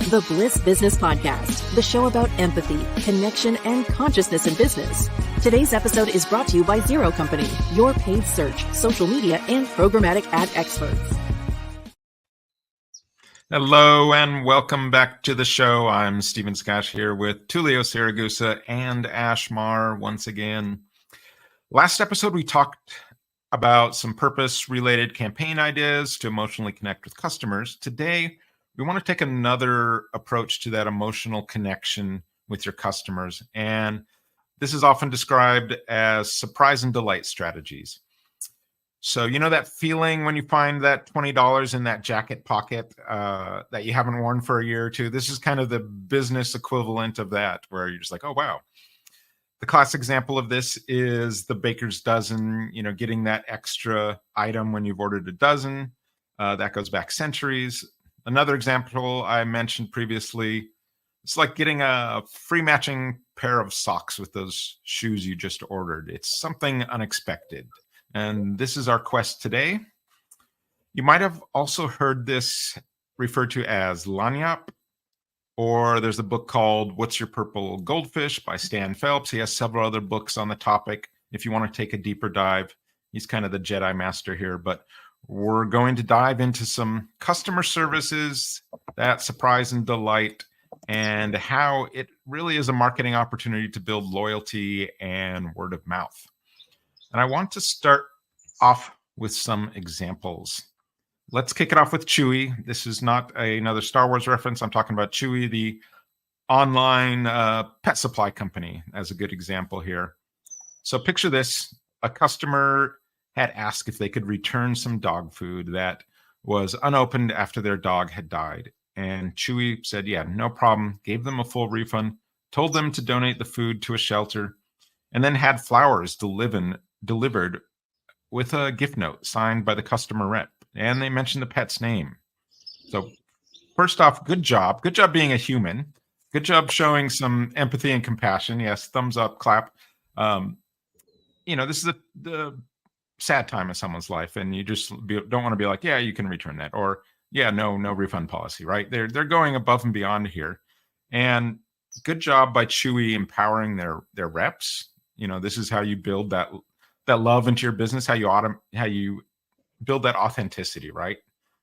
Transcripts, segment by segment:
The Bliss Business Podcast, the show about empathy, connection, and consciousness in business. Today's episode is brought to you by Zero Company, your paid search, social media, and programmatic ad experts. Hello and welcome back to the show. I'm Stephen Sakach here with Tullio Siragusa and Ash Maher once again. Last episode, we talked about some purpose-related campaign ideas to emotionally connect with customers. Today, we want to take another approach to that emotional connection with your customers. And this is often described as surprise and delight strategies. So, you know that feeling when you find that $20 in that jacket pocket that you haven't worn for a year or two? This is kind of the business equivalent of that, where you're just like, oh, wow. The classic example of this is the baker's dozen, getting that extra item when you've ordered a dozen. That goes back centuries. Another example I mentioned previously, it's like getting a free matching pair of socks with those shoes you just ordered. It's something unexpected. And this is our quest today. You might have also heard this referred to as lagniappe, or there's a book called What's Your Purple Goldfish by Stan Phelps. He has several other books on the topic if you want to take a deeper dive. He's kind of the Jedi master here, but we're going to dive into some customer services, that surprise and delight, and how it really is a marketing opportunity to build loyalty and word of mouth. And I want to start off with some examples. Let's kick it off with Chewy. This is not another Star Wars reference. I'm talking about Chewy, the online pet supply company, as a good example here. So picture this. A customer had asked if they could return some dog food that was unopened after their dog had died. And Chewy said, yeah, no problem. Gave them a full refund, told them to donate the food to a shelter, and then had flowers delivered with a gift note signed by the customer rep. And they mentioned the pet's name. So first off, good job. Good job being a human. Good job showing some empathy and compassion. Yes, thumbs up, clap. This is the sad time of someone's life, and you just don't want to be like, yeah, you can return that, or yeah, no refund policy, right? They're going above and beyond here. And good job by Chewy empowering their reps. This is how you build that love into your business, how you build that authenticity, right?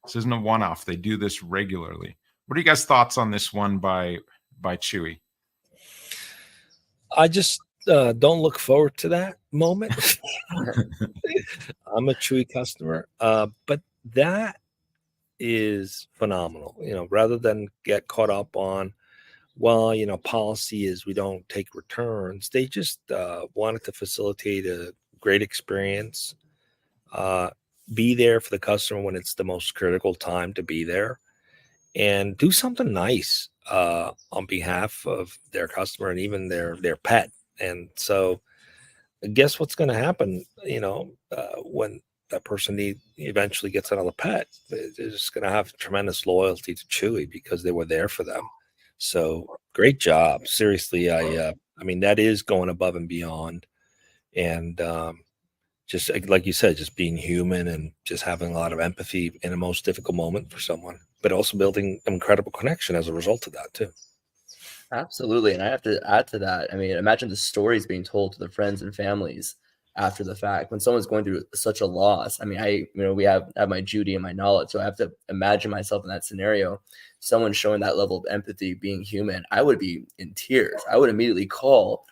This isn't a one-off. They do this regularly. What are you guys' thoughts on this one by Chewy? I just don't look forward to that moment. I'm a Chewy customer, but that is phenomenal. Rather than get caught up on, policy is we don't take returns. They just wanted to facilitate a great experience. Be there for the customer when it's the most critical time to be there, and do something nice on behalf of their customer and even their pet. And so guess what's going to happen, when that person eventually gets another pet? They're just going to have tremendous loyalty to Chewy because they were there for them. So great job. Seriously, I mean, that is going above and beyond. And just like you said, just being human and just having a lot of empathy in the most difficult moment for someone, but also building an incredible connection as a result of that too. Absolutely. And I have to add to that. I mean, imagine the stories being told to their friends and families after the fact when someone's going through such a loss. I mean, we have my Judy and my knowledge. So I have to imagine myself in that scenario, someone showing that level of empathy, being human. I would be in tears. I would immediately call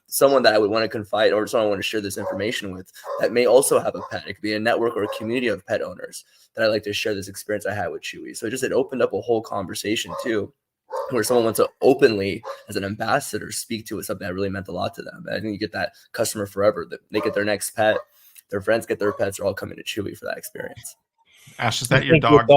someone that I would want to confide or someone I want to share this information with that may also have a pet. It could be a network or a community of pet owners that I'd like to share this experience I had with Chewy. So it opened up a whole conversation too, where someone wants to openly, as an ambassador, speak to something that really meant a lot to them. And I think you get that customer forever. That they get their next pet, their friends get their pets, are all coming to Chewy for that experience. Ash, is that your dog?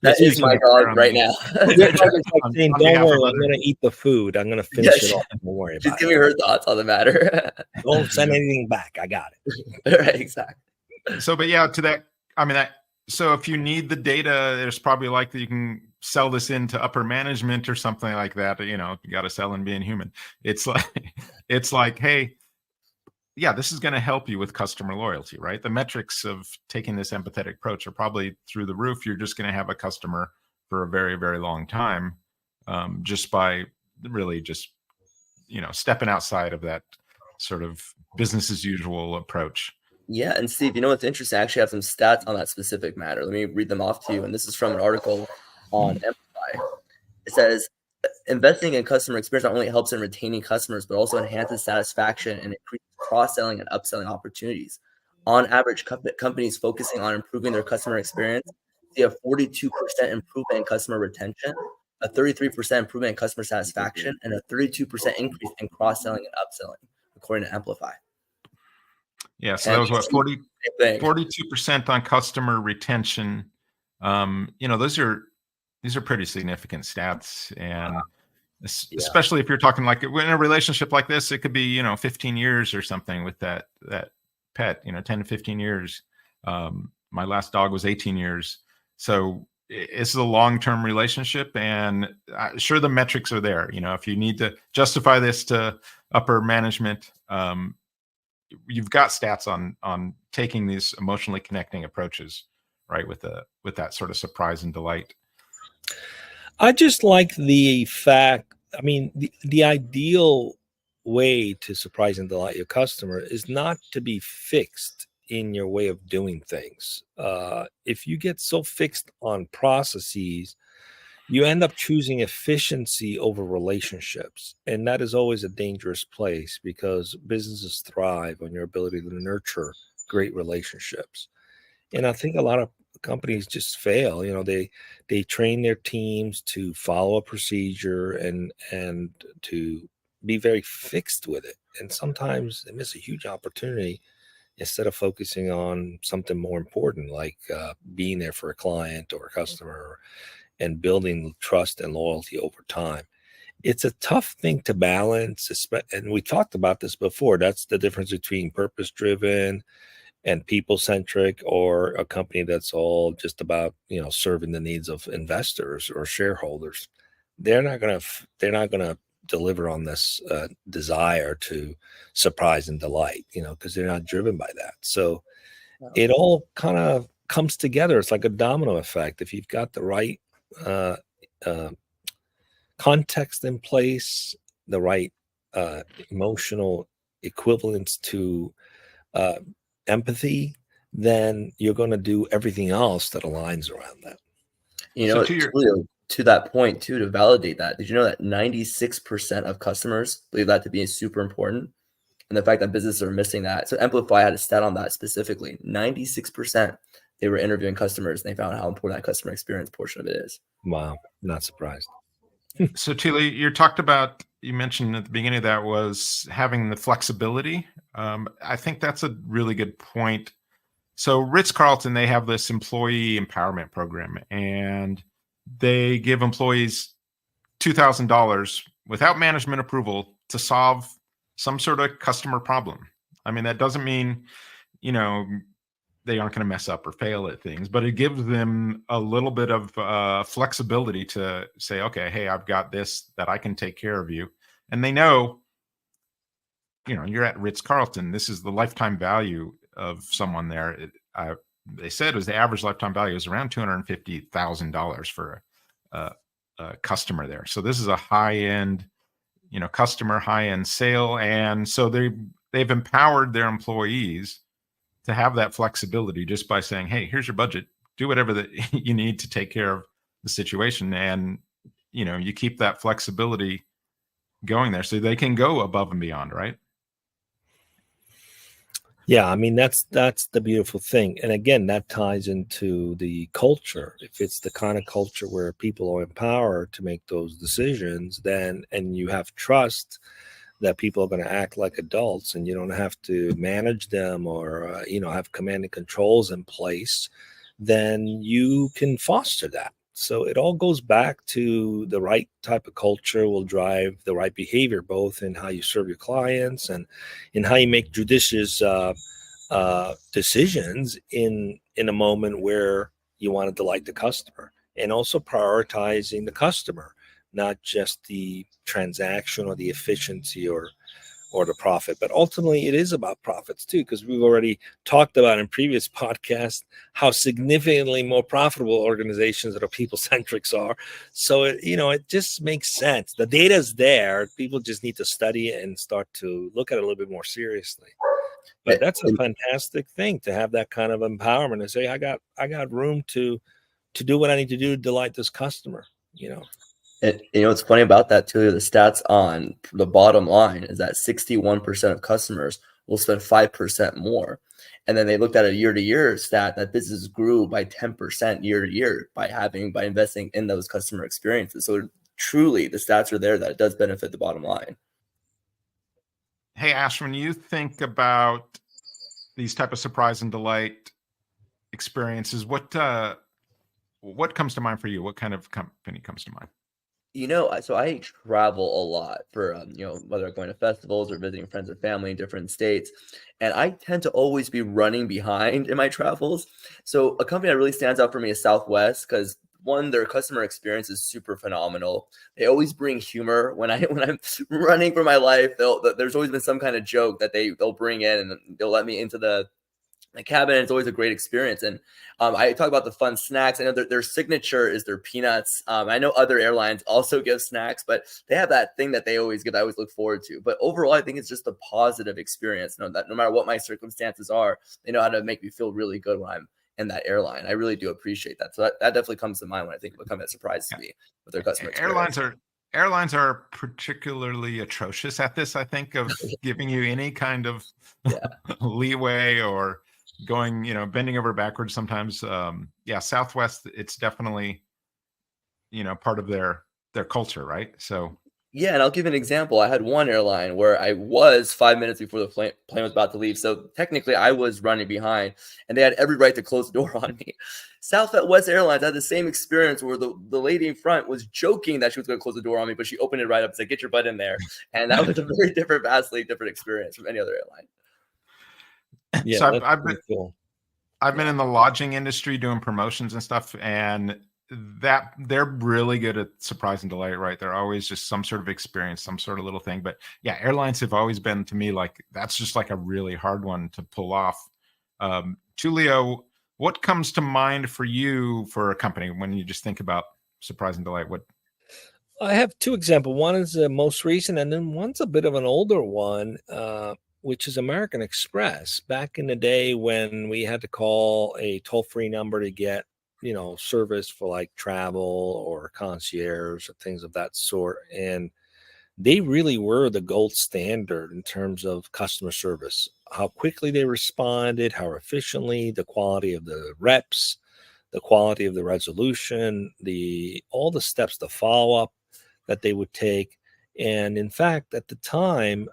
That is my dog right now. Your dog is like saying, don't worry, I'm going to eat the food. I'm going to finish it off. Don't worry about it. She's giving her thoughts on the matter. Don't send anything back. I got it. Right, exactly. So, but yeah, to that, I mean, so if you need the data, there's probably likely you can sell this into upper management or something like that. You got to sell in being human. It's like, hey, yeah, this is going to help you with customer loyalty, right? The metrics of taking this empathetic approach are probably through the roof. You're just going to have a customer for a very, very long time. just by really just, stepping outside of that sort of business as usual approach. Yeah, and Steve, you know what's interesting? I actually have some stats on that specific matter. Let me read them off to you. And this is from an article on Amplify. It says, investing in customer experience not only helps in retaining customers, but also enhances satisfaction and increases cross-selling and upselling opportunities. On average, companies focusing on improving their customer experience see a 42% improvement in customer retention, a 33% improvement in customer satisfaction, and a 32% increase in cross-selling and upselling, according to Amplify. Yeah, so that was what, 42% on customer retention. These are pretty significant stats, and especially if you're talking like in a relationship like this, it could be 15 years or something with that pet. 10 to 15 years. My last dog was 18 years, so it's a long-term relationship, and sure the metrics are there. If you need to justify this to upper management, you've got stats on taking these emotionally connecting approaches, right? With that sort of surprise and delight. I just like the fact, the ideal way to surprise and delight your customer is not to be fixed in your way of doing things. If you get so fixed on processes, you end up choosing efficiency over relationships. And that is always a dangerous place, because businesses thrive on your ability to nurture great relationships. And I think a lot of companies just fail. They train their teams to follow a procedure and to be very fixed with it. And sometimes they miss a huge opportunity instead of focusing on something more important, like being there for a client or a customer, and building trust and loyalty over time. It's a tough thing to balance, and we talked about this before. That's the difference between purpose-driven and people-centric, or a company that's all just about serving the needs of investors or shareholders. They're not gonna deliver on this desire to surprise and delight, because they're not driven by that. So it all kind of comes together. It's like a domino effect. If you've got the right context in place, the right emotional equivalence to empathy, then you're going to do everything else that aligns around that. To that point too, to validate that, did you know that 96% of customers believe that to be super important? And the fact that businesses are missing that. So Amplify had a stat on that specifically. 96%. They were interviewing customers, and they found how important that customer experience portion of it is. Wow, not surprised. So Tullio, you mentioned at the beginning of that was having the flexibility. I think that's a really good point. So Ritz Carlton, they have this employee empowerment program, and they give employees $2,000 without management approval to solve some sort of customer problem. That doesn't mean, they aren't going to mess up or fail at things, but it gives them a little bit of flexibility to say, okay, hey, I've got this that I can take care of you. And they know, you're at Ritz Carlton. This is the lifetime value of someone there. They said the average lifetime value is around $250,000 for a customer there. So this is a high-end, customer, high-end sale. And so they've empowered their employees to have that flexibility just by saying, hey, here's your budget, do whatever that you need to take care of the situation. And, you keep that flexibility going there so they can go above and beyond, right? Yeah, that's the beautiful thing. And again, that ties into the culture. If it's the kind of culture where people are empowered to make those decisions, and you have trust that people are going to act like adults, and you don't have to manage them or have command and controls in place, then you can foster that. So it all goes back to the right type of culture will drive the right behavior, both in how you serve your clients and in how you make judicious decisions in a moment where you want to delight the customer, and also prioritizing the customer, not just the transaction or the efficiency or or the profit. But ultimately, it is about profits too, because we've already talked about in previous podcasts how significantly more profitable organizations that are people-centric are. So, it just makes sense. The data's there. People just need to study it and start to look at it a little bit more seriously. But that's a fantastic thing to have that kind of empowerment and say, I got room to do what I need to do to delight this customer, And what's funny about that too, the stats on the bottom line is that 61% of customers will spend 5% more. And then they looked at a year-to-year stat that business grew by 10% year to year by investing in those customer experiences. So truly the stats are there that it does benefit the bottom line. Hey, Ash, when you think about these type of surprise and delight experiences, what comes to mind for you? What kind of company comes to mind? So I travel a lot for, whether going to festivals or visiting friends or family in different states. And I tend to always be running behind in my travels. So a company that really stands out for me is Southwest, because one, their customer experience is super phenomenal. They always bring humor when I'm running for my life. There's always been some kind of joke that they'll bring in, and they'll let me into the cabin. It's always a great experience. And I talk about the fun snacks. I know their signature is their peanuts. I know other airlines also give snacks, but they have that thing that they always give, I always look forward to. But overall, I think it's just a positive experience. That no matter what my circumstances are, they know how to make me feel really good when I'm in that airline. I really do appreciate that. So that definitely comes to mind when I think of a company that surprises me with their customer experience. Airlines are particularly atrocious at this, I think, of giving you any kind of leeway or going, bending over backwards sometimes. Southwest, it's definitely, part of their culture, right? So yeah, and I'll give an example. I had one airline where I was 5 minutes before the plane was about to leave. So technically I was running behind, and they had every right to close the door on me. Southwest Airlines had the same experience where the lady in front was joking that she was going to close the door on me, but she opened it right up and said, "Get your butt in there." And that was a very different, vastly different experience from any other airline. Yeah, so I've been in the lodging industry doing promotions and stuff, and that they're really good at surprise and delight, right? They're always just some sort of experience, some sort of little thing. But yeah, airlines have always been, to me, like that's just like a really hard one to pull off. Tullio, what comes to mind for you for a company when you just think about surprise and delight? What? I have two examples. One is the most recent, and then one's a bit of an older one, which is American Express. Back in the day when we had to call a toll-free number to get, service for like travel or concierge or things of that sort. And they really were the gold standard in terms of customer service, how quickly they responded, how efficiently, the quality of the reps, the quality of the resolution, all the steps, the follow-up that they would take. And in fact, at the time,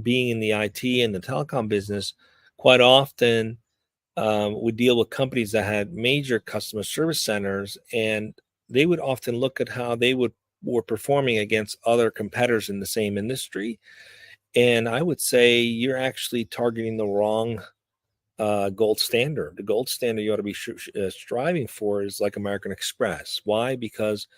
being in the IT and the telecom business, quite often we deal with companies that had major customer service centers, and they would often look at how they were performing against other competitors in the same industry. And I would say you're actually targeting the wrong gold standard. The gold standard you ought to be striving for is like American Express. Why? Because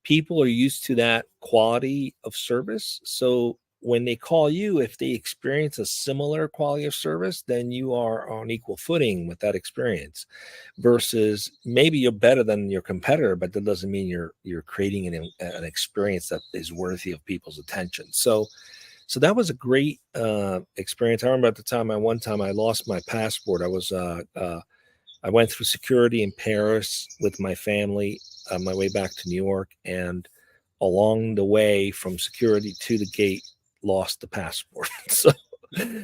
people are used to that quality of service. So when they call you, if they experience a similar quality of service, then you are on equal footing with that experience, versus maybe you're better than your competitor, but that doesn't mean you're creating an experience that is worthy of people's attention. So that was a great experience. I remember at the time, one time I lost my passport. I went through security in Paris with my family on my way back to New York, and along the way from security to the gate, lost the passport.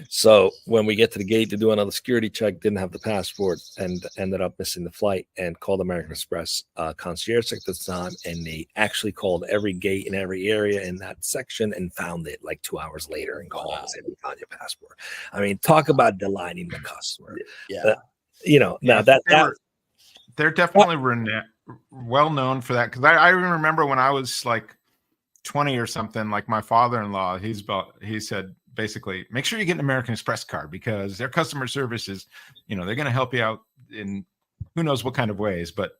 So when we get to the gate to do another security check, didn't have the passport and ended up missing the flight, and called American Express concierge at the time, and they actually called every gate in every area in that section and found it like 2 hours later and called and said, "We found your passport." I mean, talk about delighting the customer. Yeah. Now they're definitely well known for that. Because I remember when I was like 20 or something, like my father-in-law, he said, basically, make sure you get an American Express card, because their customer service is, they're going to help you out in who knows what kind of ways. But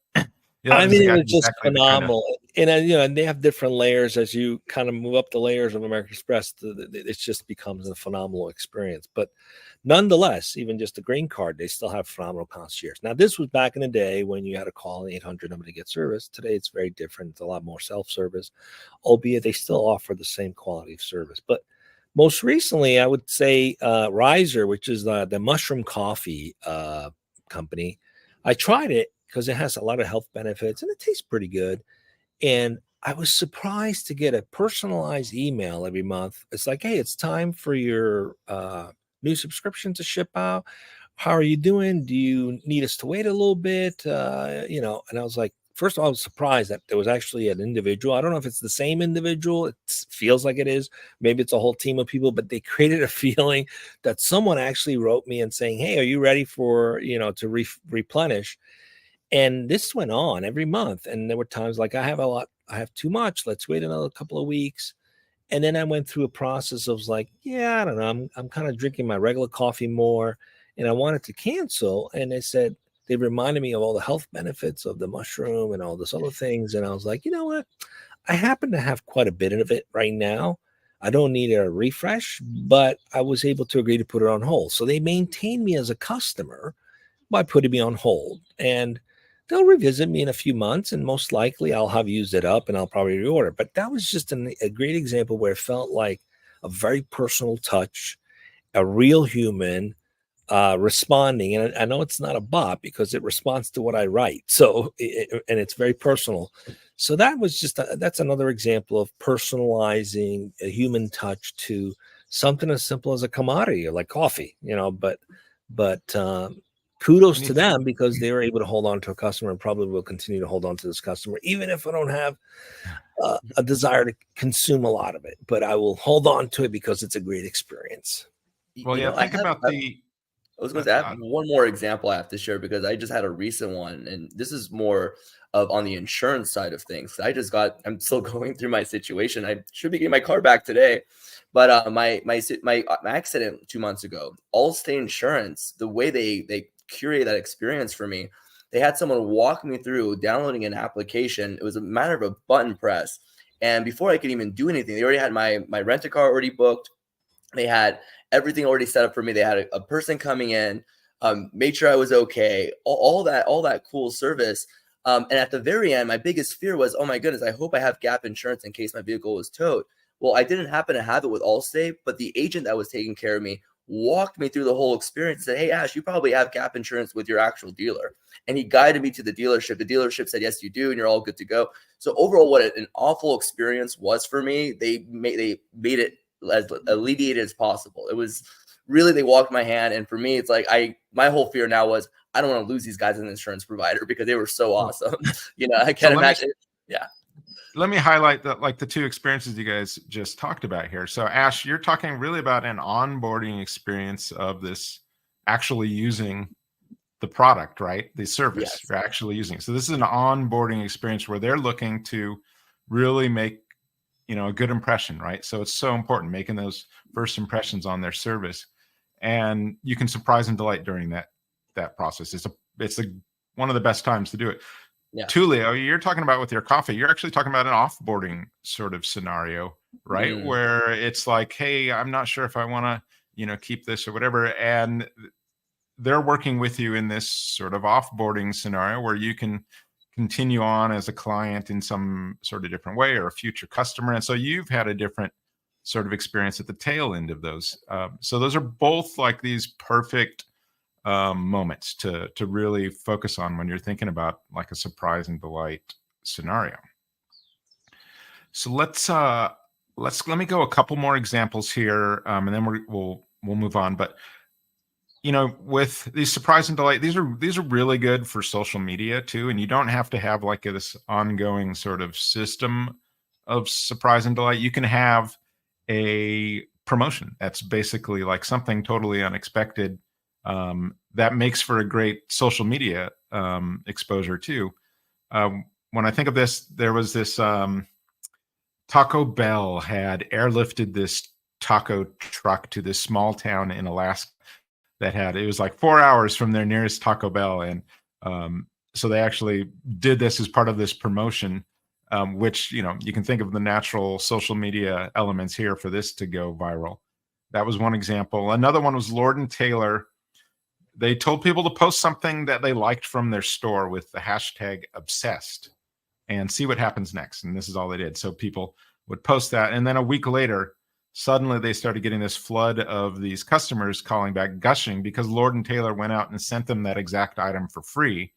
Yeah, that I was mean, exactly it's just the kind of phenomenal. And and they have different layers as you kind of move up the layers of American Express. It just becomes a phenomenal experience. But nonetheless, even just the green card, they still have phenomenal concierge. Now, this was back in the day when you had to call an 800 number to get service. Today, it's very different. It's a lot more self-service, albeit they still offer the same quality of service. But most recently, I would say Riser, which is the mushroom coffee company. I tried it because it has a lot of health benefits and it tastes pretty good. And I was surprised to get a personalized email every month. It's like, hey, it's time for your new subscription to ship out. How are you doing? Do you need us to wait a little bit? And I was like, first of all, I was surprised that there was actually an individual. I don't know if it's the same individual. It feels like it is. Maybe it's a whole team of people, but they created a feeling that someone actually wrote me and saying, hey, are you ready for, to replenish? And this went on every month. And there were times like, I have too much. Let's wait another couple of weeks. And then I went through a process of like, yeah, I don't know. I'm kind of drinking my regular coffee more. And I wanted to cancel. And they reminded me of all the health benefits of the mushroom and all this other things. And I was like, you know what? I happen to have quite a bit of it right now. I don't need a refresh, but I was able to agree to put it on hold. So they maintained me as a customer by putting me on hold. And they'll revisit me in a few months, and most likely I'll have used it up and I'll probably reorder. But that was just a great example where it felt like a very personal touch, a real human responding. And I know it's not a bot because it responds to what I write. So, and it's very personal. So that was that's another example of personalizing a human touch to something as simple as a commodity like coffee, but kudos to them because they were able to hold on to a customer and probably will continue to hold on to this customer, even if I don't have a desire to consume a lot of it, but I will hold on to it because it's a great experience. Well, think about I was going to add one more example I have to share because I just had a recent one, and this is more of on the insurance side of things. I'm still going through my situation. I should be getting my car back today, but my accident 2 months ago, Allstate Insurance, the way they curate that experience for me, they had someone walk me through downloading an application. It was a matter of a button press, and before I could even do anything, they already had my rent-a-car already booked. They had everything already set up for me. They had a person coming in, made sure I was okay, all that cool service. And at the very end, my biggest fear was, oh my goodness, I hope I have gap insurance in case my vehicle was towed. Well, I didn't happen to have it with Allstate, but the agent that was taking care of me walked me through the whole experience and said, hey, Ash, you probably have gap insurance with your actual dealer. And he guided me to the dealership. The dealership said, yes, you do. And you're all good to go. So overall, what an awful experience was for me, they made it as alleviated as possible. It was really, they walked my hand. And for me, it's like, my whole fear now was, I don't want to lose these guys as an insurance provider because they were so awesome. I can't imagine. Yeah. Let me highlight the two experiences you guys just talked about here. So Ash, you're talking really about an onboarding experience of this actually using the product, right? The service. Yes. You're actually using. So this is an onboarding experience where they're looking to really make, a good impression, right? So it's so important making those first impressions on their service, and you can surprise and delight during that process. It's one of the best times to do it. Yeah. Tullio, you're talking about with your coffee, you're actually talking about an offboarding sort of scenario, right? Mm. Where it's like, hey, I'm not sure if I want to, keep this or whatever. And they're working with you in this sort of offboarding scenario where you can continue on as a client in some sort of different way or a future customer. And so you've had a different sort of experience at the tail end of those. So those are both like these perfect moments to really focus on when you're thinking about like a surprise and delight scenario. So let me go a couple more examples here, and then we'll move on. But with these surprise and delight, these are really good for social media too, and you don't have to have like this ongoing sort of system of surprise and delight. You can have a promotion that's basically like something totally unexpected. That makes for a great social media exposure too. When I think of this, there was this Taco Bell had airlifted this taco truck to this small town in Alaska it was like 4 hours from their nearest Taco Bell. And So they actually did this as part of this promotion, which, you can think of the natural social media elements here for this to go viral. That was one example. Another one was Lord & Taylor. They told people to post something that they liked from their store with the hashtag obsessed and see what happens next. And this is all they did. So people would post that. And then a week later, suddenly they started getting this flood of these customers calling back, gushing, because Lord & Taylor went out and sent them that exact item for free.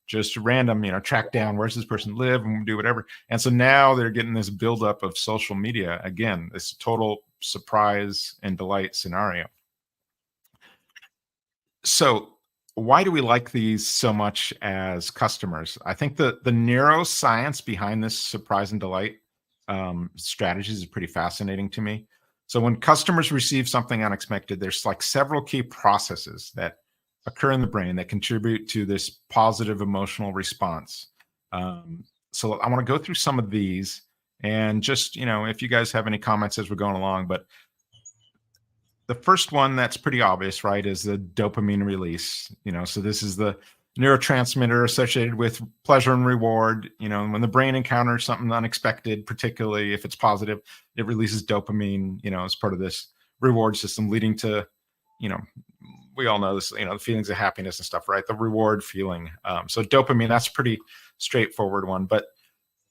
Just random, track down where's this person live and do whatever. And so now they're getting this buildup of social media. Again, this total surprise and delight scenario. So why do we like these so much as customers? I think the neuroscience behind this surprise and delight strategies is pretty fascinating to me. So when customers receive something unexpected, there's like several key processes that occur in the brain that contribute to this positive emotional response. So I want to go through some of these and just, if you guys have any comments as we're going along, but the first one that's pretty obvious, right, is the dopamine release. So this is the neurotransmitter associated with pleasure and reward. When the brain encounters something unexpected, particularly if it's positive, it releases dopamine, as part of this reward system, leading to, we all know this, the feelings of happiness and stuff, right? The reward feeling. So dopamine, that's a pretty straightforward one, but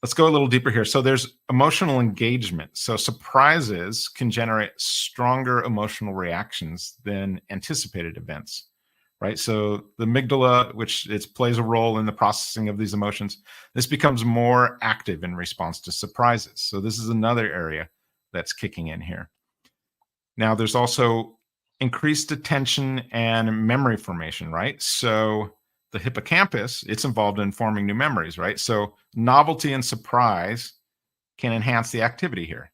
let's go a little deeper here. So there's emotional engagement. So surprises can generate stronger emotional reactions than anticipated events, right? So the amygdala, which plays a role in the processing of these emotions, this becomes more active in response to surprises. So this is another area that's kicking in here. Now there's also increased attention and memory formation, right? So the hippocampus, it's involved in forming new memories, right? So novelty and surprise can enhance the activity here.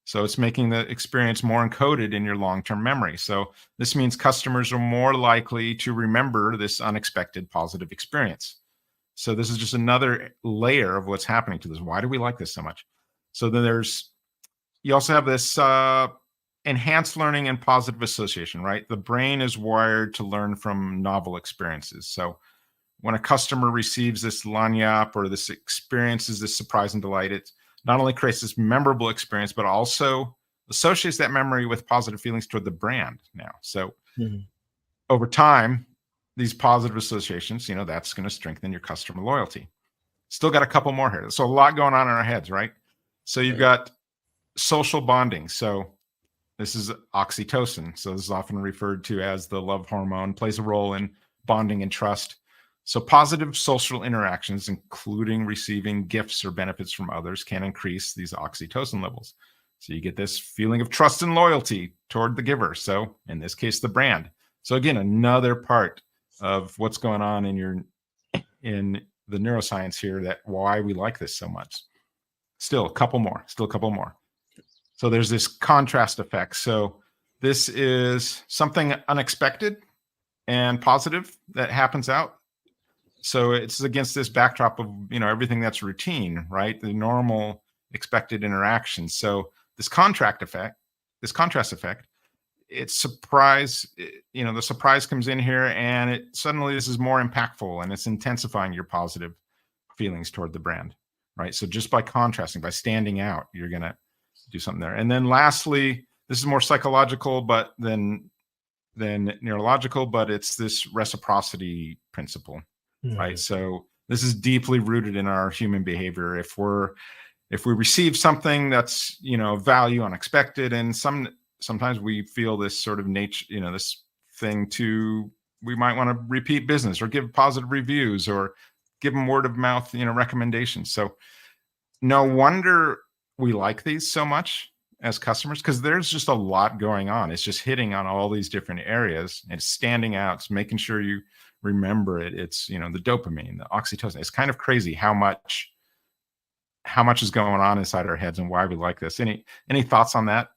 So it's making the experience more encoded in your long-term memory. So this means customers are more likely to remember this unexpected positive experience. So this is just another layer of what's happening to this. Why do we like this so much? So then you also have this enhanced learning and positive association, right? The brain is wired to learn from novel experiences. So when a customer receives this lagniappe or this experiences this surprise and delight, it not only creates this memorable experience, but also associates that memory with positive feelings toward the brand now. So over time, these positive associations, that's going to strengthen your customer loyalty. Still got a couple more here. So a lot going on in our heads, right? So you've got social bonding. So this is oxytocin. So this is often referred to as the love hormone, plays a role in bonding and trust. So positive social interactions, including receiving gifts or benefits from others, can increase these oxytocin levels. So you get this feeling of trust and loyalty toward the giver. So in this case, the brand. So again, another part of what's going on in the neuroscience here, that why we like this so much. Still a couple more. So there's this contrast effect. So this is something unexpected and positive that happens out. So it's against this backdrop of, everything that's routine, right? The normal expected interactions. So this contrast effect, it's surprise, the surprise comes in here, and suddenly this is more impactful, and it's intensifying your positive feelings toward the brand, right? So just by contrasting, by standing out, you're going to do something there. And then lastly, this is more psychological, but than neurological, but it's this reciprocity principle. Right. So this is deeply rooted in our human behavior. If we receive something that's, value unexpected, and sometimes we feel this sort of nature, this thing we might want to repeat business or give positive reviews or give them word of mouth, recommendations. So no wonder we like these so much as customers, because there's just a lot going on. It's just hitting on all these different areas and it's standing out. It's making sure you remember it. It's, the dopamine, the oxytocin. It's kind of crazy how much is going on inside our heads and why we like this. Any thoughts on that?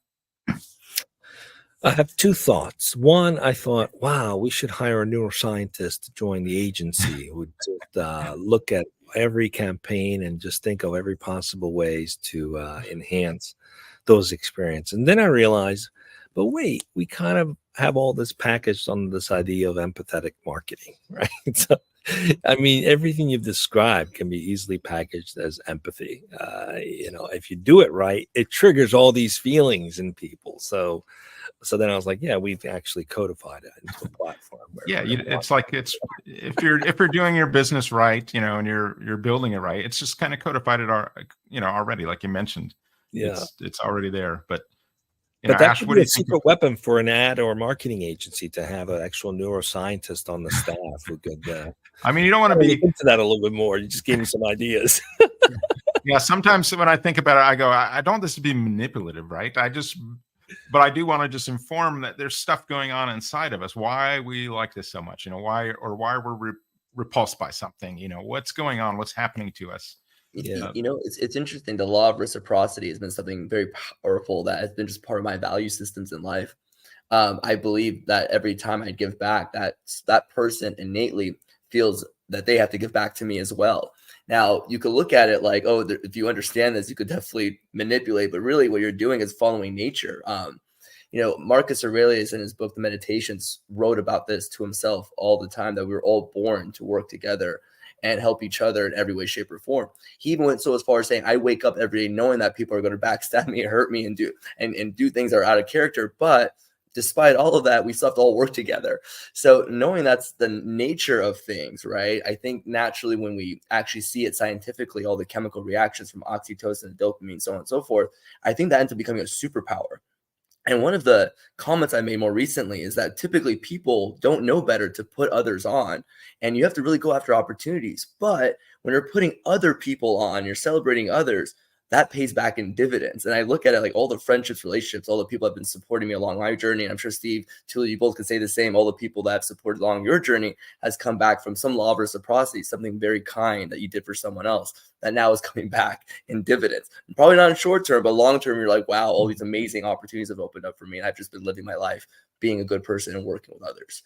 I have two thoughts. One, I thought, wow, we should hire a neuroscientist to join the agency who would just, look at every campaign and just think of every possible ways to enhance those experiences. And then I realized, but wait, we kind of have all this packaged on this idea of empathetic marketing, right? So I mean, everything you've described can be easily packaged as empathy. If you do it right, it triggers all these feelings in people. So then I was like, yeah, we've actually codified it into a platform. It's like if you're doing your business right, and you're building it right, it's just kind of codified it already, like you mentioned. Yeah, it's already there. But that Ash, could what be do a you think? secret weapon for an ad or marketing agency to have an actual neuroscientist on the staff who could. I mean, you don't want to look be into that a little bit more. You just gave me some ideas. Yeah, sometimes when I think about it, I go, I don't want this to be manipulative, right? But I do want to just inform that there's stuff going on inside of us, why we like this so much, why we're repulsed by something, what's going on, what's happening to us. Yeah. It's interesting. The law of reciprocity has been something very powerful that has been just part of my value systems in life. I believe that every time I give back, that person innately feels that they have to give back to me as well. Now, you could look at it like, if you understand this, you could definitely manipulate, but really what you're doing is following nature. Marcus Aurelius in his book, The Meditations, wrote about this to himself all the time, that we were all born to work together and help each other in every way, shape, or form. He even went so as far as saying, I wake up every day knowing that people are going to backstab me and hurt me and do things that are out of character. But despite all of that, we still have to all work together. So knowing that's the nature of things, right? I think naturally when we actually see it scientifically, all the chemical reactions from oxytocin, dopamine, so on and so forth, I think that ends up becoming a superpower. And one of the comments I made more recently is that typically people don't know better to put others on, and you have to really go after opportunities. But when you're putting other people on, you're celebrating others, that pays back in dividends. And I look at it like all the friendships, relationships, all the people have been supporting me along my journey. And I'm sure Steve, Tullio, you both could say the same. All the people that have supported along your journey has come back from some law of reciprocity, something very kind that you did for someone else that now is coming back in dividends. And probably not in short term, but long term, you're like, wow, all these amazing opportunities have opened up for me. And I've just been living my life being a good person and working with others.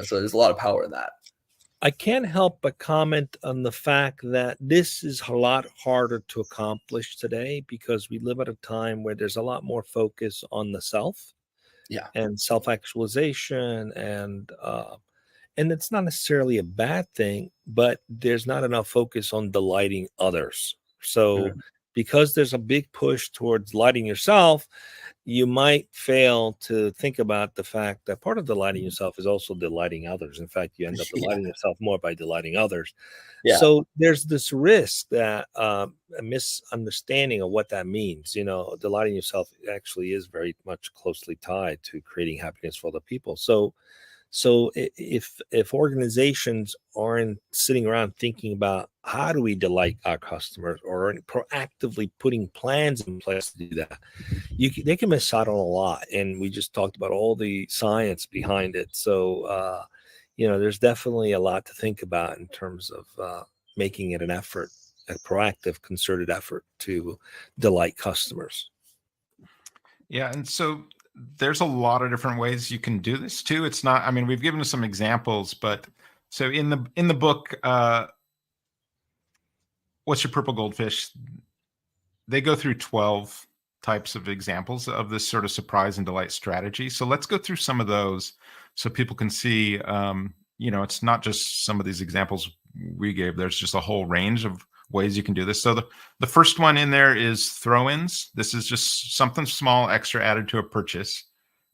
So there's a lot of power in that. I can't help but comment on the fact that this is a lot harder to accomplish today because we live at a time where there's a lot more focus on the self, and self-actualization, and it's not necessarily a bad thing, but there's not enough focus on delighting others. So because there's a big push towards delighting yourself, you might fail to think about the fact that part of delighting yourself is also delighting others. In fact, you end up delighting yourself more by delighting others. Yeah. So there's this risk that a misunderstanding of what that means. Delighting yourself actually is very much closely tied to creating happiness for other people. So if organizations aren't sitting around thinking about how do we delight our customers, or proactively putting plans in place to do that, they can miss out on a lot. And we just talked about all the science behind it. So, there's definitely a lot to think about in terms of making it an effort, a proactive, concerted effort to delight customers. Yeah. And so there's a lot of different ways you can do this too. It's not, I mean, we've given some examples, but so in the book, What's Your Purple Goldfish? They go through 12 types of examples of this sort of surprise and delight strategy. So let's go through some of those so people can see, it's not just some of these examples we gave. There's just a whole range of ways you can do this. So the first one in there is throw-ins. This is just something small extra added to a purchase,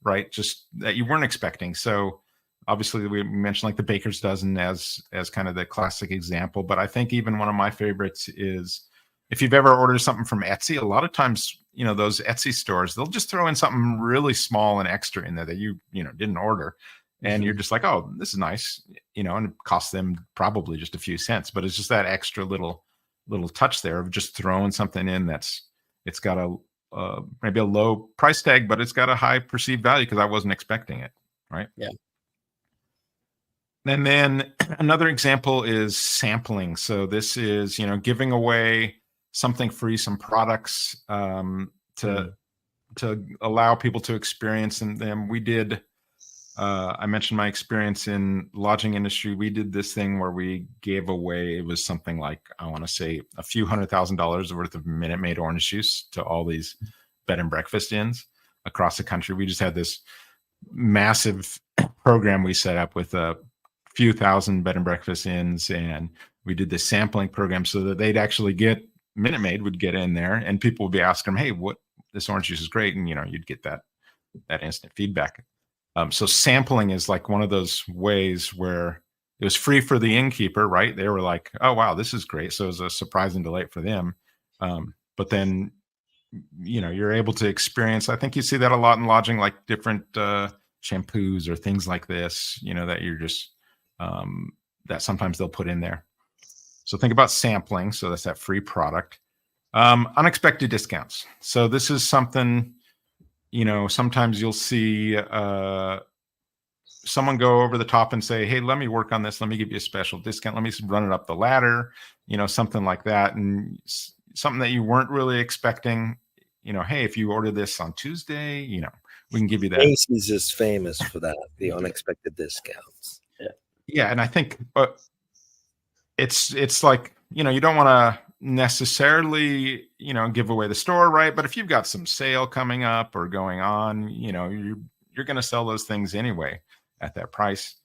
right? Just that you weren't expecting. So obviously we mentioned like the baker's dozen as kind of the classic example, but I think even one of my favorites is if you've ever ordered something from Etsy, a lot of times, those Etsy stores, they'll just throw in something really small and extra in there that you didn't order. And you're just like, oh, this is nice, and it costs them probably just a few cents, but it's just that extra little touch there of just throwing something in it's got a maybe a low price tag, but it's got a high perceived value because I wasn't expecting it, right? Yeah. And then another example is sampling. So this is, giving away something free, some products to allow people to experience. And then we did, I mentioned my experience in lodging industry. We did this thing where we gave away, it was something like, I want to say a few $100,000 worth of Minute Maid orange juice to all these bed and breakfast inns across the country. We just had this massive program we set up with a few thousand bed and breakfast inns, and we did this sampling program so that they'd actually get Minute Maid would get in there, and people would be asking them, "Hey, what this orange juice is great," and you'd get that instant feedback. So sampling is like one of those ways where it was free for the innkeeper, right? They were like, "Oh wow, this is great." So it was a surprise and delight for them. But then, you're able to experience. I think you see that a lot in lodging, like different shampoos or things like this. That you're just that sometimes they'll put in there. So think about sampling. So that's that free product. Unexpected discounts. So this is something, sometimes you'll see someone go over the top and say, "Hey, let me work on this. Let me give you a special discount. Let me run it up the ladder," something like that. And something that you weren't really expecting, "Hey, if you order this on Tuesday, we can give you that." Macy's is famous for that, the unexpected discounts. Yeah. And I think, it's like, you don't want to necessarily, give away the store, right? But if you've got some sale coming up or going on, you're going to sell those things anyway at that price.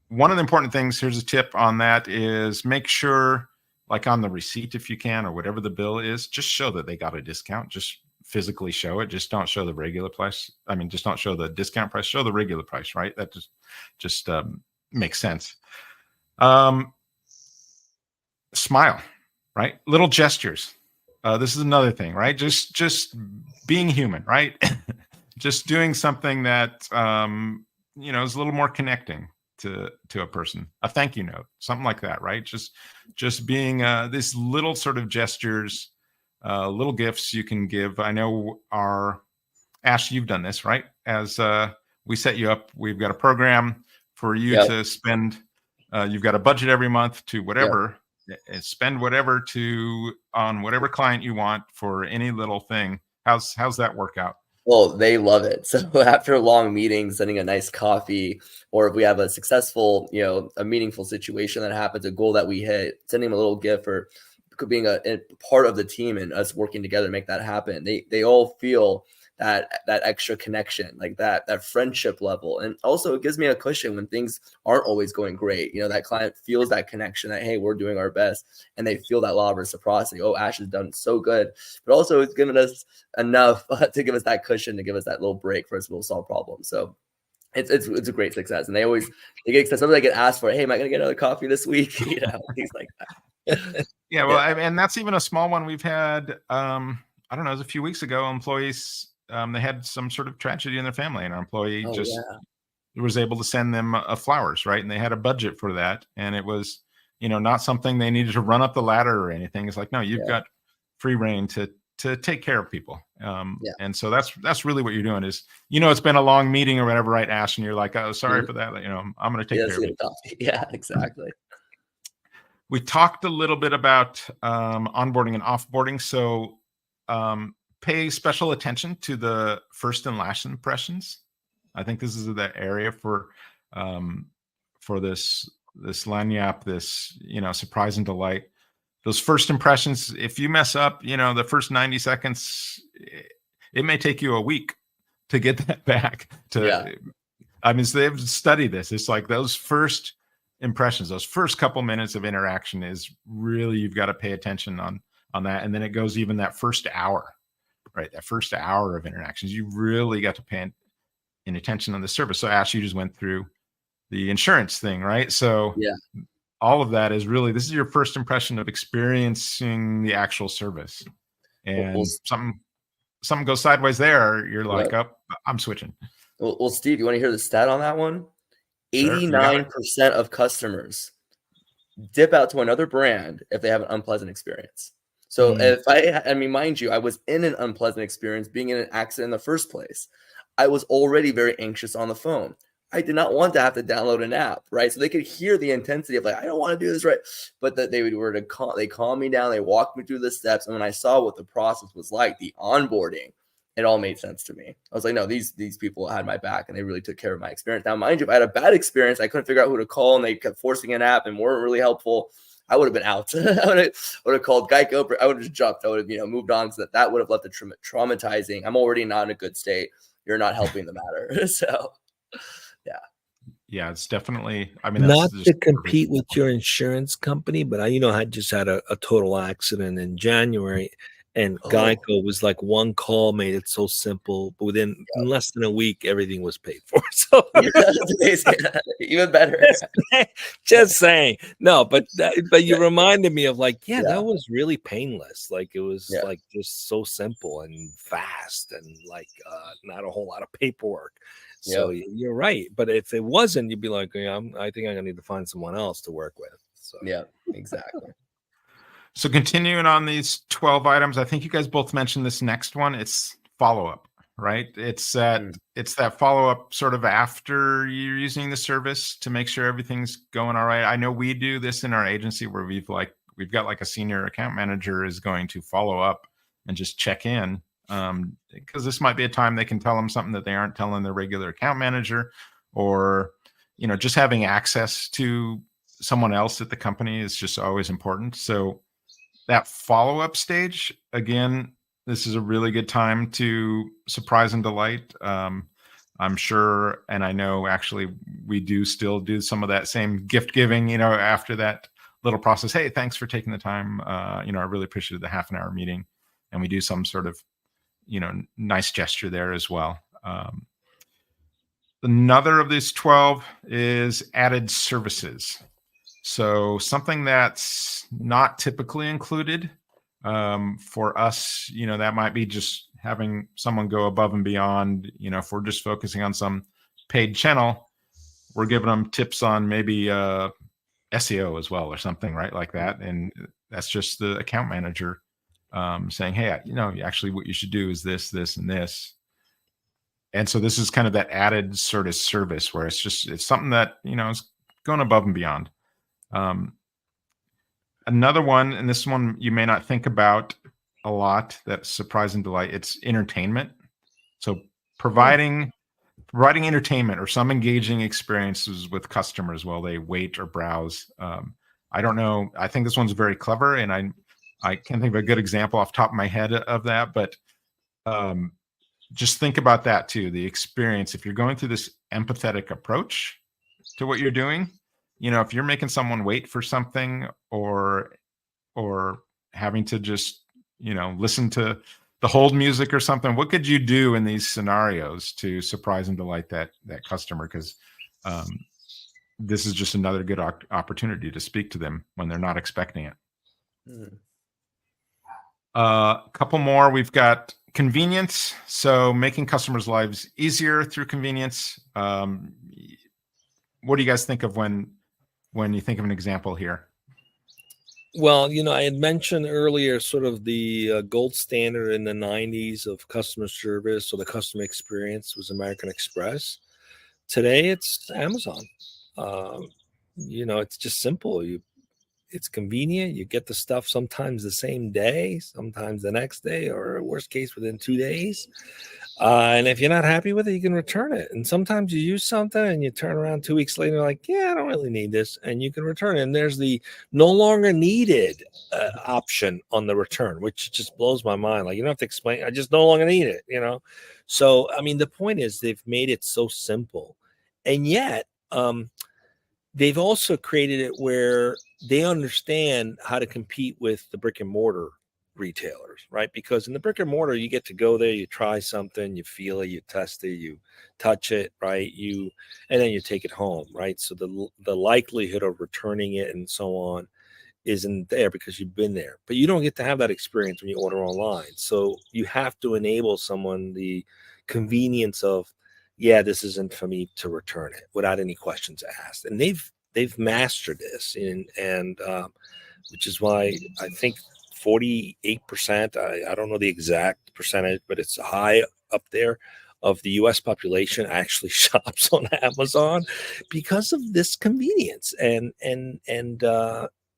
One of the important things, here's a tip on that, is make sure, like on the receipt, if you can, or whatever the bill is, just show that they got a discount. Just physically show it. Just don't show the regular price. I mean, just don't show the discount price, show the regular price, right? That just makes sense. Smile, right? Little gestures. This is another thing, right? Just being human, right? Just doing something that, is a little more connecting to a person. A thank you note, something like that, right? Just being this little sort of gestures, little gifts you can give. I know Ash, you've done this, right? As we set you up, we've got a program for you to spend. You've got a budget every month to whatever. Spend whatever on whatever client you want for any little thing. How's that work out? Well, they love it. So after long meetings, sending a nice coffee, or if we have a successful, a meaningful situation that happens, a goal that we hit, sending them a little gift for being a part of the team and us working together to make that happen. They all feel that extra connection, like that friendship level. And also it gives me a cushion when things aren't always going great. That client feels that connection that, hey, we're doing our best, and they feel that law of reciprocity. Oh, Ash has done so good, but also it's given us enough to give us that cushion, to give us that little break for us to solve problems. So it's a great success. And they get excited. Sometimes I get asked for, "Hey, am I going to get another coffee this week?" Things like that. Yeah. Well, and that's even a small one. We've had, I don't know, it was a few weeks ago, employees, they had some sort of tragedy in their family, and our employee was able to send them flowers, right? And they had a budget for that, and it was, not something they needed to run up the ladder or anything. It's like, no, you've got free reign to take care of people. And so that's really what you're doing is, it's been a long meeting or whatever, right, Ash? And you're like, "Oh, sorry for that. I'm going to take care of it." Yeah, exactly. We talked a little bit about onboarding and offboarding. So pay special attention to the first and last impressions. I think this is the area for this lagniappe, this, surprise and delight. Those first impressions, if you mess up, the first 90 seconds, it may take you a week to get that back. I mean, so they've studied this. It's like those first impressions, those first couple minutes of interaction is really, you've got to pay attention on that. And then it goes even that first hour, right? That first hour of interactions, you really got to pay in attention on the service. So Ash, you just went through the insurance thing, right? So all of that is really, this is your first impression of experiencing the actual service. And something goes sideways there, you're like, "Oh, I'm switching." Well, Steve, you want to hear the stat on that one? 89% of customers dip out to another brand if they have an unpleasant experience. So if I mean, mind you, I was in an unpleasant experience being in an accident in the first place. I was already very anxious on the phone. I did not want to have to download an app, right? So they could hear the intensity of like, "I don't want to do this, right?" But that they calmed me down. They walked me through the steps. And when I saw what the process was like, the onboarding, it all made sense to me. I was like, no, these people had my back, and they really took care of my experience. Now, mind you, if I had a bad experience, I couldn't figure out who to call, and they kept forcing an app and weren't really helpful, I would have been out. I would have called Geico. I would have just jumped. I would have, moved on, so that would have left it traumatizing. I'm already not in a good state. You're not helping the matter. So, Yeah, it's definitely, I mean, Not that's to just compete with your insurance company, but I just had a total accident in January, and Oh, Geico was like one call made it so simple. But within less than a week, everything was paid for. So yeah, that's amazing. Even better. just saying. No, but you reminded me of like, yeah, Yeah. that was really painless. Like it was Yeah. like just so simple and fast and like not a whole lot of paperwork. So you're right. But if it wasn't, you'd be like, yeah, I think I'm gonna need to find someone else to work with. So Yeah, exactly. So continuing on these 12 items, I think you guys both mentioned this next one. It's follow-up, right? It's that follow-up sort of after you're using the service to make sure everything's going all right. I know we do this in our agency where we've got like a senior account manager is going to follow up and just check in. Because this might be a time they can tell them something that they aren't telling their regular account manager, or, just having access to someone else at the company is just always important. So that follow-up stage, again, this is a really good time to surprise and delight. I'm sure, and I know actually we do still do some of that same gift giving, after that little process. Hey, thanks for taking the time. I really appreciated the half an hour meeting, and we do some sort of, nice gesture there as well. Another of these 12 is added services. So something that's not typically included for us, that might be just having someone go above and beyond. If we're just focusing on some paid channel, we're giving them tips on maybe SEO as well or something, right? Like that. And that's just the account manager saying, hey, actually what you should do is this, this, and this. And so this is kind of that added sort of service where it's something that, is going above and beyond. Another one, and this one you may not think about a lot, that surprise and delight, it's entertainment. So providing entertainment or some engaging experiences with customers while they wait or browse. I don't know. I think this one's very clever, and I can't think of a good example off the top of my head of that, but just think about that too. The experience, if you're going through this empathetic approach to what you're doing, if you're making someone wait for something or having to just, listen to the hold music or something, what could you do in these scenarios to surprise and delight that customer? Because this is just another good opportunity to speak to them when they're not expecting it. A couple more. We've got convenience. So making customers' lives easier through convenience. What do you guys think of when you think of an example here? Well, I had mentioned earlier sort of the gold standard in the 90s of customer service or the customer experience was American Express. Today, it's Amazon. It's just simple. It's convenient. You get the stuff sometimes the same day, sometimes the next day, or worst case, within 2 days. And if you're not happy with it, you can return it. And sometimes you use something and you turn around 2 weeks later, like, yeah, I don't really need this. And you can return it. And there's the no longer needed option on the return, which just blows my mind. Like, you don't have to explain. I just no longer need it, So, I mean, the point is they've made it so simple. And yet, they've also created it where they understand how to compete with the brick and mortar retailers, right? Because in the brick and mortar, you get to go there, you try something, you feel it, you test it, you touch it, right? And then you take it home, right? So the likelihood of returning it and so on isn't there because you've been there, but you don't get to have that experience when you order online. So you have to enable someone the convenience of, yeah, this isn't for me to return it without any questions asked. And they've mastered this, and which is why I think 48%, I don't know the exact percentage, but it's high up there, of the US population actually shops on Amazon because of this convenience. And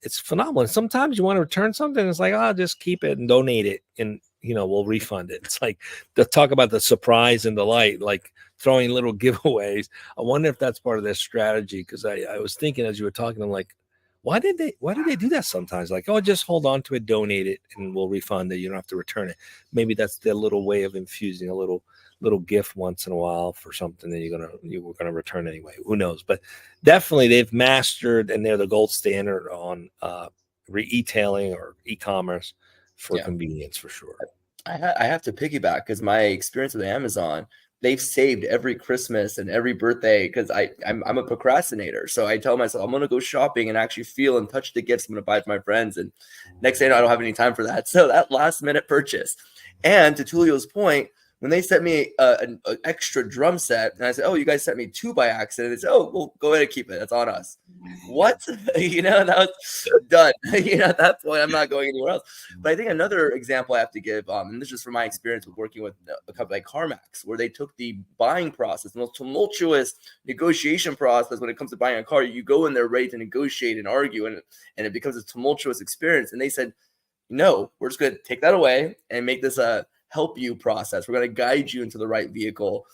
it's phenomenal. And sometimes you want to return something, it's like, oh, just keep it and donate it, and we'll refund it. It's like to talk about the surprise and delight, like throwing little giveaways. I wonder if that's part of their strategy, because I was thinking as you were talking, I'm like, why did they do that sometimes? Like, oh, just hold on to it, donate it, and we'll refund it. You don't have to return it. Maybe that's their little way of infusing a little little gift once in a while for something that you were gonna return anyway. Who knows? But definitely they've mastered, and they're the gold standard on retailing or e-commerce for convenience, for sure. I have to piggyback because my experience with Amazon, they've saved every Christmas and every birthday, because I'm a procrastinator. So I tell myself I'm going to go shopping and actually feel and touch the gifts I'm going to buy for my friends. And next thing I don't have any time for that. So that last minute purchase. And to Tullio's point, when they sent me an extra drum set, and I said, "Oh, you guys sent me 2 by accident," they said, "Oh, well, go ahead and keep it. That's on us." What? That was done. At that point, I'm not going anywhere else. But I think another example I have to give, and this is from my experience with working with a company like CarMax, where they took the buying process, the most tumultuous negotiation process when it comes to buying a car. You go in there ready to negotiate and argue, and it becomes a tumultuous experience. And they said, "No, we're just going to take that away and make this a help you process. We're going to guide you into the right vehicle,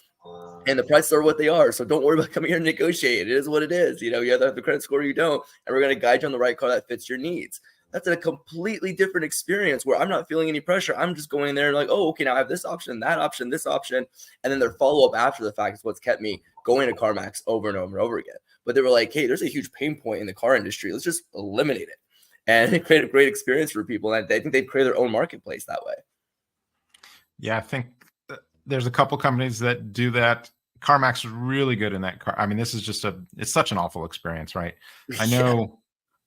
and the prices are what they are. So don't worry about coming here and negotiate. It is what it is. You either have the credit score or you don't, and we're going to guide you on the right car that fits your needs." That's a completely different experience where I'm not feeling any pressure. I'm just going in there and like, "Oh, okay, now I have this option, that option, this option." And then their follow-up after the fact is what's kept me going to CarMax over and over and over again. But they were like, "Hey, there's a huge pain point in the car industry. Let's just eliminate it." And it created a great experience for people. And I think they've created their own marketplace that way. Yeah, I think there's a couple companies that do that. CarMax is really good in that car. I mean, this is just it's such an awful experience, right? I know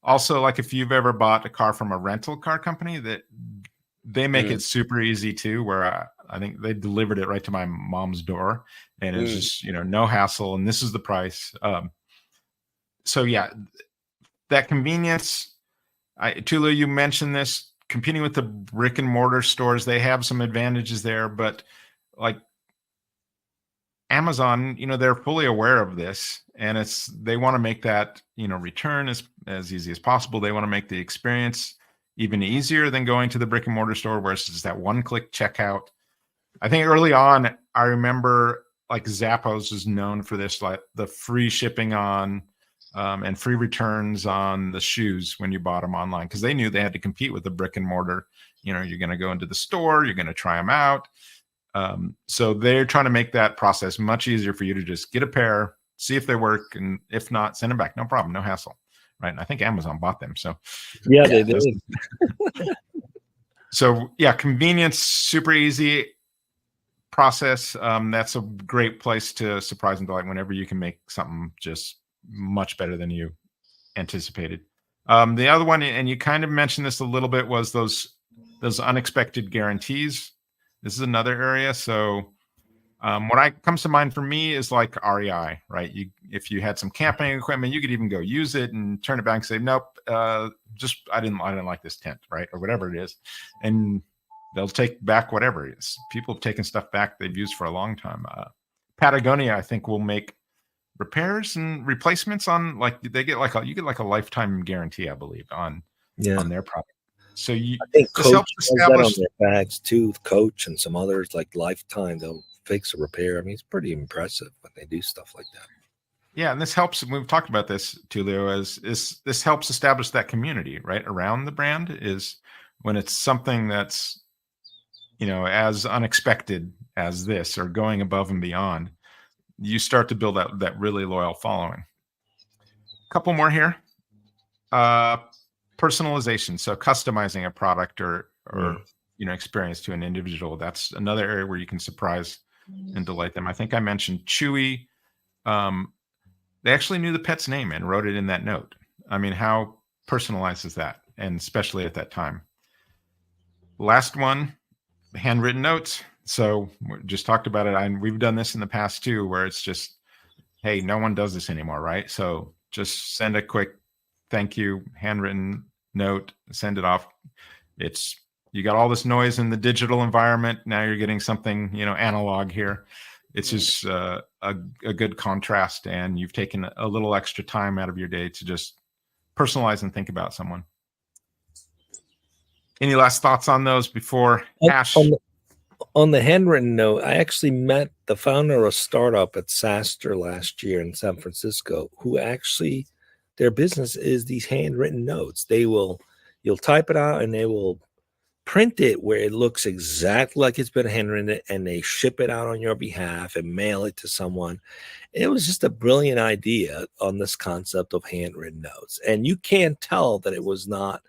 also, like, if you've ever bought a car from a rental car company, that they make it super easy too, where I think they delivered it right to my mom's door, and it's just, no hassle. And this is the price. So yeah, that convenience, Tullio, you mentioned this, competing with the brick and mortar stores, they have some advantages there, but like Amazon, they're fully aware of this, and they want to make that, return as easy as possible. They want to make the experience even easier than going to the brick and mortar store, where it's just that one-click checkout. I think early on, I remember like Zappos is known for this, like the free shipping on and free returns on the shoes when you bought them online, because they knew they had to compete with the brick and mortar. You're going to go into the store, you're going to try them out. So they're trying to make that process much easier for you to just get a pair, see if they work, and if not, send them back. No problem, no hassle, right? And I think Amazon bought them. So yeah, they did. So yeah, convenience, super easy process. That's a great place to surprise and delight whenever you can make something just much better than you anticipated. The other one, and you kind of mentioned this a little bit, was those unexpected guarantees. This is another area. So what comes to mind for me is like REI, right? If you had some camping equipment, you could even go use it and turn it back and say, "Nope, I didn't like this tent," right? Or whatever it is. And they'll take back whatever it is. People have taken stuff back they've used for a long time. Patagonia, I think, will make repairs and replacements on, like, you get like a lifetime guarantee, I believe, on their product. So I think Coach has that on their bags too. Coach and some others, like lifetime, they'll fix a repair. I mean, it's pretty impressive when they do stuff like that. Yeah, and this helps. We've talked about this, Tullio, is this helps establish that community right around the brand, is when it's something that's, as unexpected as this, or going above and beyond, you start to build that really loyal following. A couple more here. Personalization. So customizing a product or experience to an individual. That's another area where you can surprise and delight them. I think I mentioned Chewy. They actually knew the pet's name and wrote it in that note. I mean, how personalized is that? And especially at that time. Last one, handwritten notes. So we just talked about it. And we've done this in the past too, where it's just, hey, no one does this anymore, right? So just send a quick thank you, handwritten note, send it off. You got all this noise in the digital environment. Now you're getting something, analog here. It's just a good contrast, and you've taken a little extra time out of your day to just personalize and think about someone. Any last thoughts on those before Ash? On the handwritten note, I actually met the founder of a startup at SaaStr last year in San Francisco, who actually, their business is these handwritten notes. You'll type it out and they will print it where it looks exactly like it's been handwritten, and they ship it out on your behalf and mail it to someone. It was just a brilliant idea on this concept of handwritten notes. And you can tell that it was not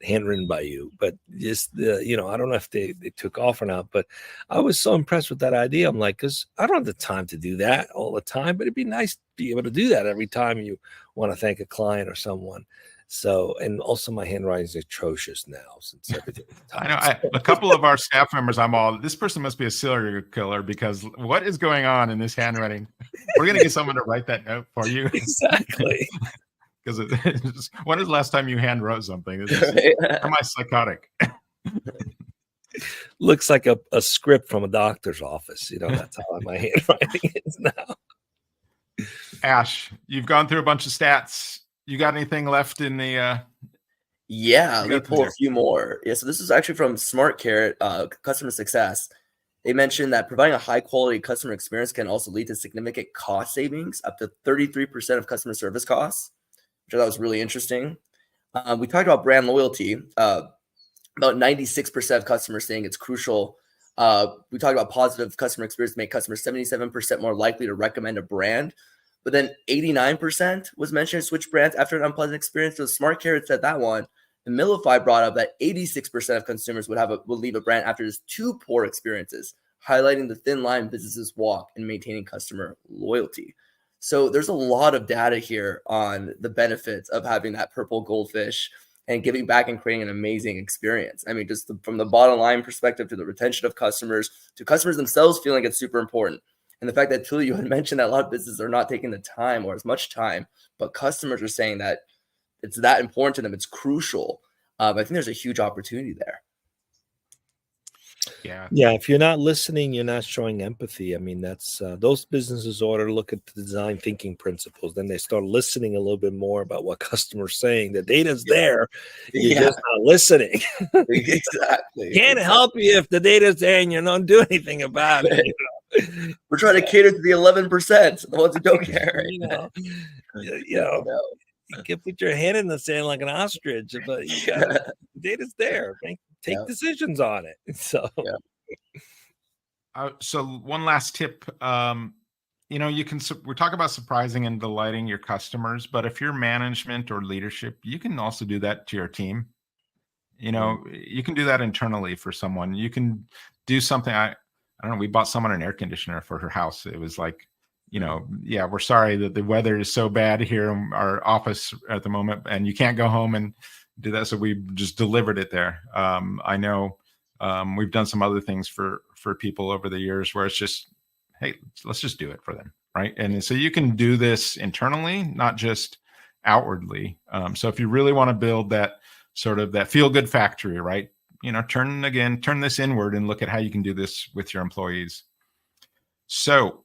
handwritten by you, but just I don't know if they took off or not, but I was so impressed with that idea. I'm like, because I don't have the time to do that all the time, but it'd be nice to be able to do that every time you want to thank a client or someone. So, and also my handwriting is atrocious now since everything. I know a couple of our staff members, this person must be a serial killer, because what is going on in this handwriting? We're going to get someone to write that note for you. Exactly. Because when is the last time you hand wrote something? Am I psychotic? Looks like a script from a doctor's office. That's how my handwriting is now. Ash, you've gone through a bunch of stats. You got anything left in the? Yeah, let me pull a few more. Yeah, so this is actually from Smart Carrot, customer success. They mentioned that providing a high quality customer experience can also lead to significant cost savings, up to 33% of customer service costs, which I thought was really interesting. We talked about brand loyalty. About 96% of customers saying it's crucial. We talked about positive customer experience make customers 77% more likely to recommend a brand. But then 89% was mentioned to switch brands after an unpleasant experience. So Smart Carrot said that one. And Millify brought up that 86% of consumers would leave a brand after just 2 poor experiences, highlighting the thin line businesses walk in maintaining customer loyalty. So there's a lot of data here on the benefits of having that purple goldfish and giving back and creating an amazing experience. I mean, just from the bottom line perspective to the retention of customers, to customers themselves feeling it's super important. And the fact that Tullio, you had mentioned that a lot of businesses are not taking the time or as much time, but customers are saying that it's that important to them. It's crucial. I think there's a huge opportunity there. Yeah. If you're not listening, you're not showing empathy. I mean, that's those businesses ought to look at the design thinking principles. Then they start listening a little bit more about what customers saying. The data's there. You're just not listening. Exactly. Can't help you if the data's there and you don't do anything about it. We're trying to cater to the 11%, the ones who don't care. You can put your head in the sand like an ostrich, but the data's there. Take decisions on it. So, so one last tip. We talk about surprising and delighting your customers, but if you're management or leadership, you can also do that to your team. You can do that internally for someone. You can do something. I don't know. We bought someone an air conditioner for her house. It was like, we're sorry that the weather is so bad here in our office at the moment, and you can't go home and do that. So we just delivered it there. I know we've done some other things for people over the years where it's just, hey, let's just do it for them, right? And so you can do this internally, not just outwardly. So if you really want to build that sort of that feel-good factory, right? Turn this inward and look at how you can do this with your employees. So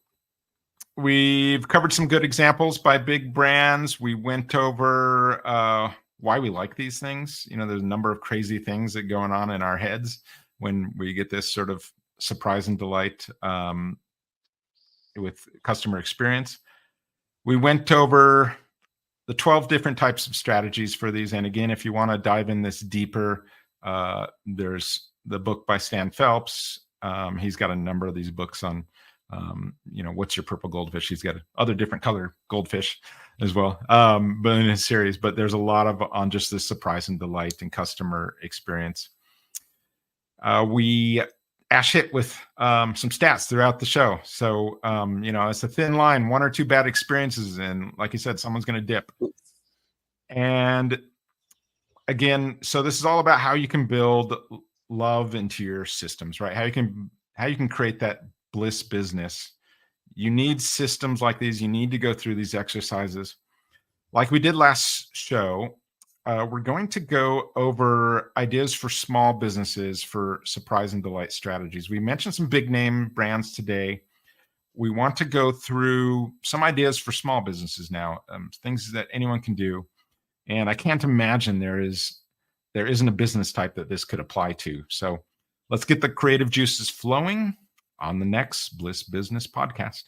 we've covered some good examples by big brands. We went over why we like these things. There's a number of crazy things that going on in our heads when we get this sort of surprise and delight with customer experience. We went over the 12 different types of strategies for these. And again, if you want to dive in this deeper, there's the book by Stan Phelps. He's got a number of these books on, what's your purple goldfish? He's got other different color goldfish as well, but in his series. But there's a lot on just this surprise and delight and customer experience. Ash hit with some stats throughout the show. So, it's a thin line, 1 or 2 bad experiences. And like you said, someone's going to dip. And again, so this is all about how you can build love into your systems, right? How you can create that bliss business. You need systems like these. You need to go through these exercises. Like we did last show, we're going to go over ideas for small businesses for surprise and delight strategies. We mentioned some big name brands today. We want to go through some ideas for small businesses now, things that anyone can do. And I can't imagine there isn't a business type that this could apply to. So let's get the creative juices flowing on the next Bliss Business Podcast.